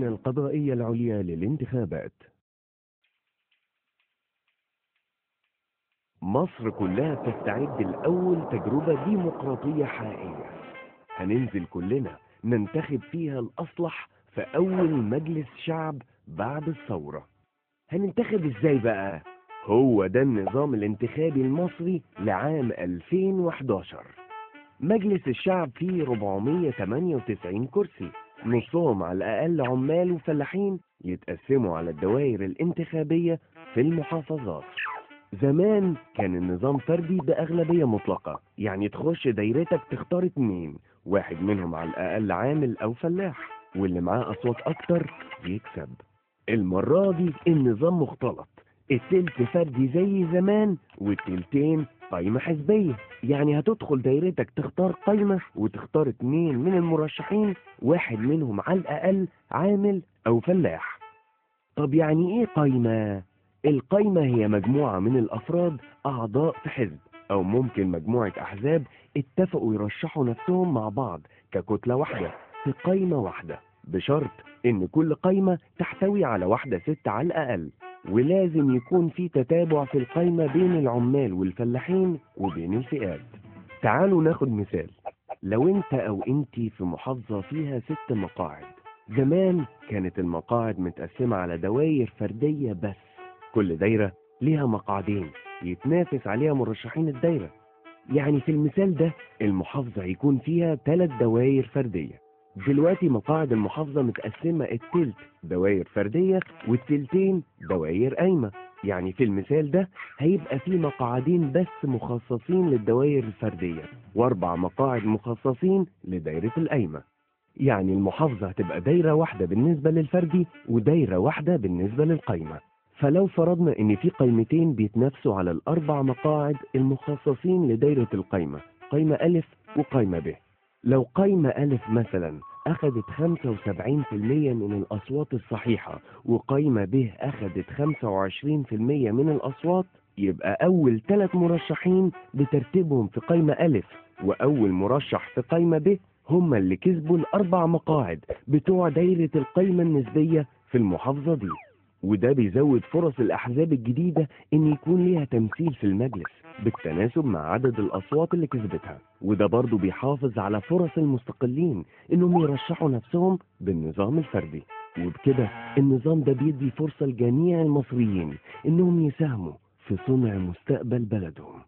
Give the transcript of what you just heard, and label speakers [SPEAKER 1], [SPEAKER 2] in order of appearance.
[SPEAKER 1] اللجنة القضائية العليا للانتخابات. مصر كلها بتستعد لأول تجربة ديمقراطية حقيقية، هننزل كلنا ننتخب فيها الأصلح في أول مجلس شعب بعد الثورة. هننتخب إزاي بقى؟ هو ده النظام الانتخابي المصري لعام 2011. مجلس الشعب فيه 498 كرسي، نصهم على الأقل عمال وفلاحين يتقسموا على الدوائر الانتخابية في المحافظات. زمان كان النظام فردي بأغلبية مطلقة، يعني تخش دايرتك تختار 2، واحد منهم على الأقل عامل أو فلاح، واللي معاه أصوات أكتر يكسب. المرة دي النظام مختلط، التلت فردي زي زمان والتلتين قايمة حزبية، يعني هتدخل دايرتك تختار قايمة وتختار 2 من المرشحين، واحد منهم على الأقل عامل أو فلاح. طب يعني إيه قايمة؟ القايمة هي مجموعة من الأفراد أعضاء في حزب، أو ممكن مجموعة أحزاب اتفقوا يرشحوا نفسهم مع بعض ككتلة واحدة في قايمة واحدة، بشرط إن كل قايمة تحتوي على واحدة ست على الأقل، ولازم يكون في تتابع في القايمة بين العمال والفلاحين وبين الفئات. تعالوا ناخد مثال. لو انت او انتي في محافظة فيها 6 مقاعد، زمان كانت المقاعد متقسمة على دوائر فردية بس، كل دايرة ليها مقعدين يتنافس عليها مرشحين الدايرة. يعني في المثال ده المحافظة هيكون فيها 3 دوائر فردية. دلوقتي مقاعد المحافظة متقسمة التلت دوائر فردية والتلتين دوائر قايمة. يعني في المثال ده هيبقى في مقعدين بس مخصصين للدوائر الفردية و4 مقاعد مخصصين لدائرة القايمة. يعني المحافظة هتبقى دايرة واحدة بالنسبة للفردي ودايرة واحدة بالنسبة للقايمة. فلو فرضنا ان في قايمتين بيتنافسوا على ال4 مقاعد المخصصين لدايرة القايمة، قايمة ألف وقايمة ب، لو قايمة ألف مثلا أخذت 75% من الأصوات الصحيحة وقايمة ب أخذت 25% من الأصوات، يبقى أول 3 مرشحين بترتيبهم في قايمة ألف وأول مرشح في قايمة ب هم اللي كسبوا ال4 مقاعد بتوع دايرة القايمة النسبية في المحافظة دي. وده بيزود فرص الأحزاب الجديدة إن يكون ليها تمثيل في المجلس بالتناسب مع عدد الأصوات اللي كسبتها، وده برضو بيحافظ على فرص المستقلين إنهم يرشحوا نفسهم بالنظام الفردي. وبكده النظام ده بيدي فرصة لجميع المصريين إنهم يساهموا في صنع مستقبل بلدهم.